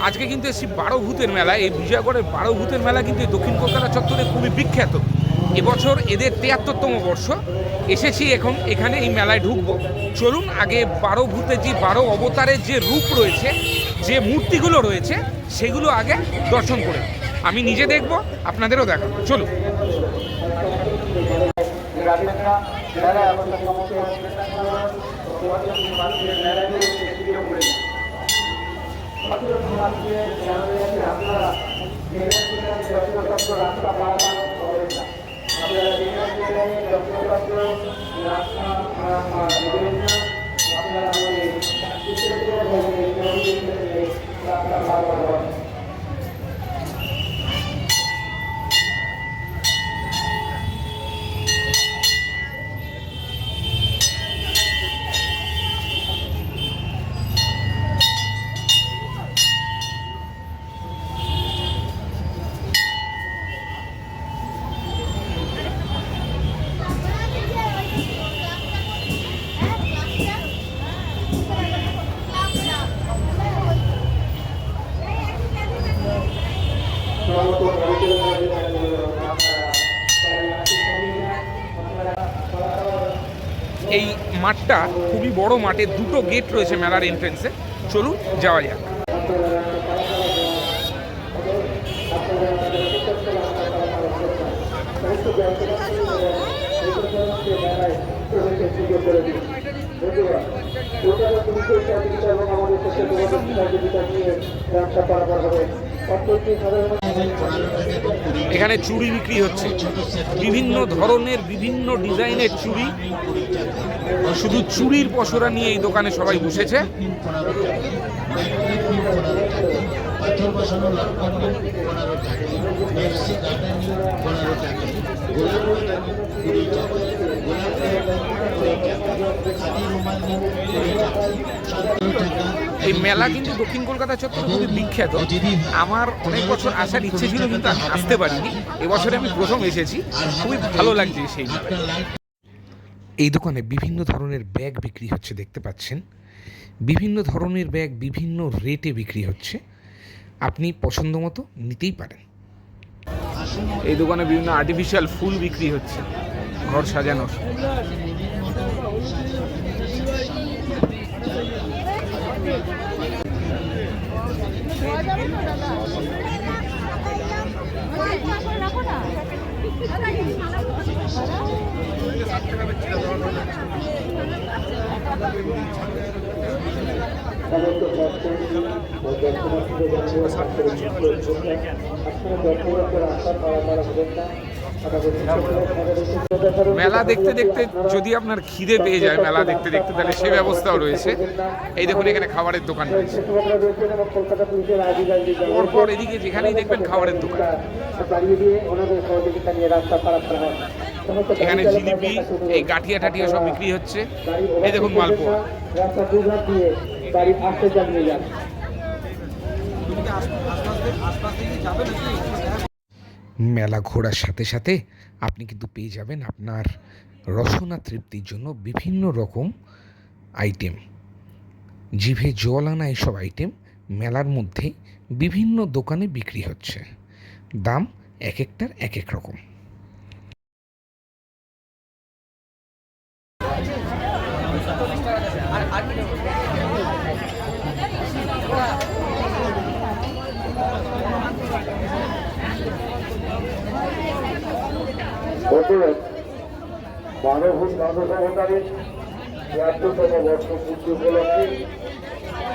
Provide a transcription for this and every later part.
আজকে কিন্তু এসেছি বারো ভূতের মেলা। এই বিজয়গড়ের বারো ভূতের মেলা কিন্তু দক্ষিণ কলকাতা চত্বরে খুবই বিখ্যাত। এবছর এদের ৭৩তম বর্ষ। এসেছি এখন এখানে এই মেলায় ঢুকবো। চলুন আগে বারো ভূতের যে বারো অবতারের যে রূপ রয়েছে, যে মূর্তিগুলো রয়েছে, সেগুলো আগে দর্শন করে আমি নিজে দেখব, আপনাদেরও দেখাবো। চলুন। এই মাঠটা খুবই বড় মাঠে, দুটো গেট রয়েছে মেলার এন্ট্রেন্সে। চলুন যাওয়া যাক। এখানে চুড়ি বিক্রি হচ্ছে, বিভিন্ন ধরনের বিভিন্ন ডিজাইনের চুড়ি। শুধু চুড়ির পসরা নিয়ে এই দোকানে সবাই বসেছে। এই মেলা কিন্তু দক্ষিণ কলকাতা চত্বরে খুবই বিখ্যাত। আমার অনেক বছর আসার ইচ্ছে ছিল, কিন্তু আমি আসতে পারিনি। এবছরে আমি প্রথম এসেছি, খুবই ভালো লাগছে সেই মেলায়। এই দোকানে বিভিন্ন ধরনের ব্যাগ বিক্রি হচ্ছে, দেখতে পাচ্ছেন। বিভিন্ন ধরনের ব্যাগ বিভিন্ন রেটে বিক্রি হচ্ছে, আপনি পছন্দ মতো নিতেই পারেন। এই দোকানে বিভিন্ন আর্টিফিশিয়াল ফুল বিক্রি হচ্ছে ঘর সাজানোর। মেলা দেখতে দেখতে যদি আপনার খিদে পেয়ে যায় মেলা দেখতে দেখতে, তাহলে সে ব্যবস্থাও রয়েছে। এই দেখুন এখানে খাবারের দোকান রয়েছে, পরপর এদিকে যেখানেই দেখবেন খাবারের দোকান। এখানে জিলিপি, এই গাঠিয়া টাঠিয়া সব বিক্রি হচ্ছে। এই দেখুন মালপোয়া। মেলা ঘোরার সাথে সাথে আপনি কিন্তু পেয়ে যাবেন আপনার রসনা তৃপ্তির জন্য বিভিন্ন রকম আইটেম। জিভে জল আনা এইসব আইটেম মেলার মধ্যে বিভিন্ন দোকানে বিক্রি হচ্ছে। দাম এক একটার এক এক রকম। মানভূত মানবতারের ৭৩তম বর্ষপূর্তি উপলক্ষে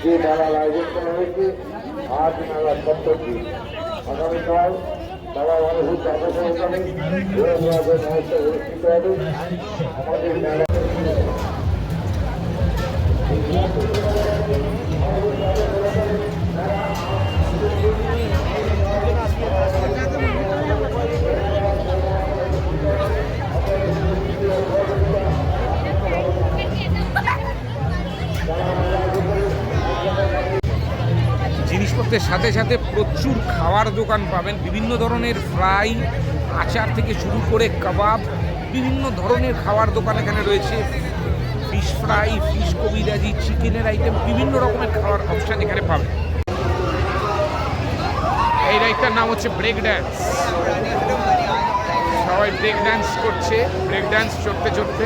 যে মেলার আয়োজন করা হয়েছে, আজ মেলার সপ্তম দিন। আগামীকাল বাবা মানভূত মানবতারের মহোৎসব অনুষ্ঠিত হবে। আমাদের মেলা জিনিসপত্রের সাথে সাথে প্রচুর খাওয়ার দোকান পাবেন। বিভিন্ন ধরনের ফ্রাই, আচার থেকে শুরু করে কাবাব, বিভিন্ন ধরনের খাওয়ার দোকান এখানে রয়েছে। ফিশ ফ্রাই, ফিশ কবিরাজি, চিকেনের আইটেম, বিভিন্ন রকমের খাওয়ার অপশান এখানে পাবেন। এই রাইডটার নাম হচ্ছে ব্রেক ড্যান্স। সবাই ব্রেক ড্যান্স করছে, ব্রেক ড্যান্স চড়তে চড়তে।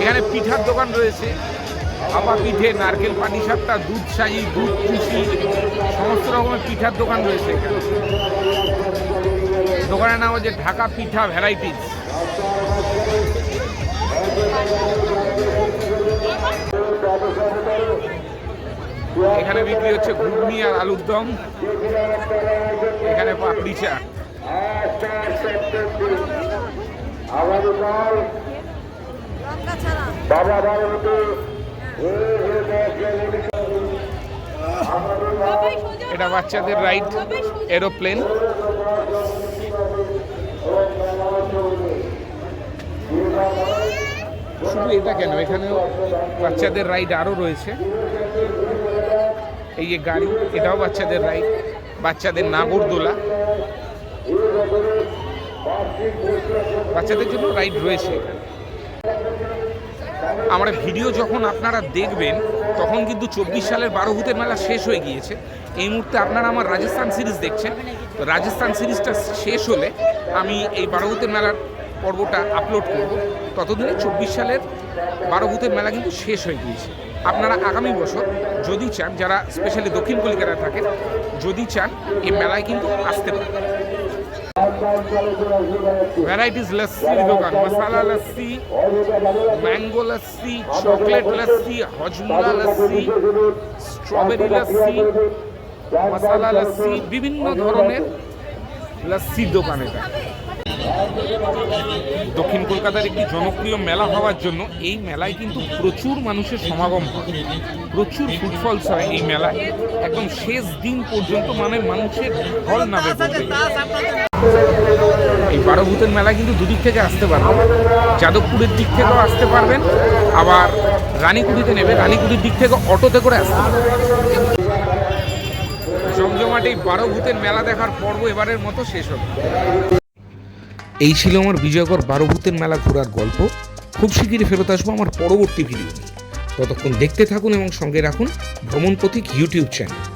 এখানে পিঠার দোকান রয়েছে, ভাপা পিঠে, নারকেল পাটিসাপটা, দুধ সাজি, দুধ চুষি, সমস্ত রকমের পিঠার দোকান রয়েছে এখানে। দোকানের নাম হচ্ছে ঢাকা পিঠা ভ্যারাইটিস। এখানে বিক্রি হচ্ছে ঘুগনি আর আলুর দম, এখানে পাপড়ি চাট। এটা বাচ্চাদের রাইড, এরোপ্লেন। শুধু এটা কেন, এখানেও বাচ্চাদের রাইড আরও রয়েছে। এই যে গাড়ি, এটাও বাচ্চাদের রাইড, বাচ্চাদের নাগরদোলা, বাচ্চাদের জন্য রাইড রয়েছে এখানে। আমার ভিডিও যখন আপনারা দেখবেন তখন কিন্তু 24 সালের 12 ভূতের মেলা শেষ হয়ে গিয়েছে। এই মুহূর্তে আপনারা আমার রাজস্থান সিরিজ দেখছেন, তো রাজস্থান সিরিজটা শেষ হলে আমি এই 12 ভূতের মেলার পর্বটা আপলোড করব। ততদিনে 24 সালের 12 ভূতের মেলা কিন্তু শেষ হয়ে গিয়েছে। আপনারা আগামী বছর যদি চান, যারা স্পেশালি দক্ষিণ কলকাতায় থাকেন, যদি চান এই মেলায় কিন্তু আসতে পারেন। ভ্যারাইটিস লস্যির দোকান, masala lassi, mango lassi, chocolate lassi, Hajmola lassi, strawberry lassi, masala lassi, বিভিন্ন ধরনের লস্যির দোকান এটা। দক্ষিণ কলকাতার একটি জনপ্রিয় মেলা হওয়ার জন্য এই মেলায় কিন্তু প্রচুর মানুষের সমাগম হয়, প্রচুর ফুটফলস হয় এই মেলায়, একদম শেষ দিন পর্যন্ত মানে মানুষের ঢল নামে বলতে গেলে। এই 12 ভূতের মেলায় কিন্তু দুদিক থেকে আসতে পারবেন, যাদবপুরের দিক থেকেও আসতে পারবেন, আবার রানীকুড়িতে নেবে, রানীকুড়ির দিক থেকে অটোতে করে আসতে পারবেন। জমজমাট এই 12 ভূতের মেলা দেখার পর্ব এবারের মতো শেষ হবে। এই ছিল আমার বিজয়গড় 12 ভূতের মেলা ঘোরার গল্প। খুব শিগগিরই ফেরত আসবো আমার পরবর্তী ভিডিও নিয়ে। ততক্ষণ দেখতে থাকুন এবং সঙ্গে রাখুন ভ্রমণ পথিক ইউটিউব চ্যানেল।